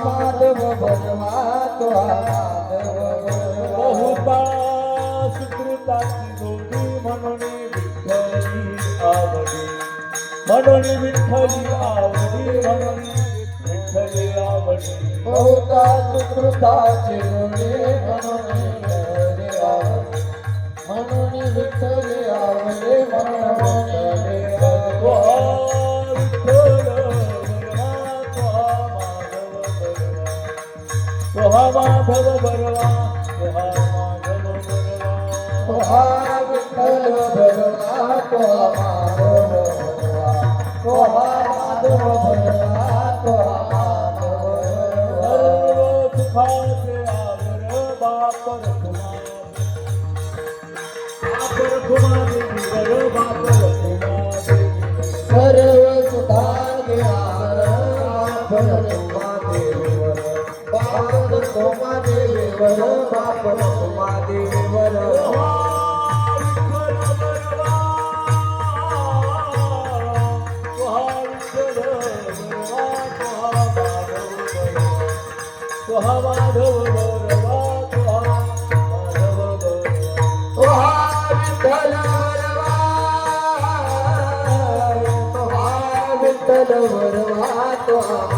माधव बरवा विठ्ठल बरवा माधव बरवा बहुता सुकृताची जोडी म्हणून विठ्ठली आवडी म्हणून विठ्ठली आवडी म्हणून विठ्ठली आवडी बहुता सुकृताची जोडी म्हणून विठ्ठली आवडी म्हणून माधव बरवा विठ्ठल बरवा माधव बरवा सुखाचे आवर बाप रखुमा देवी बाप रखुमा सर्व सुखाचे आवर बाप रखुमा देवीवर बाप रखुमा देवीवर माधव बरवा विठ्ठल बरवा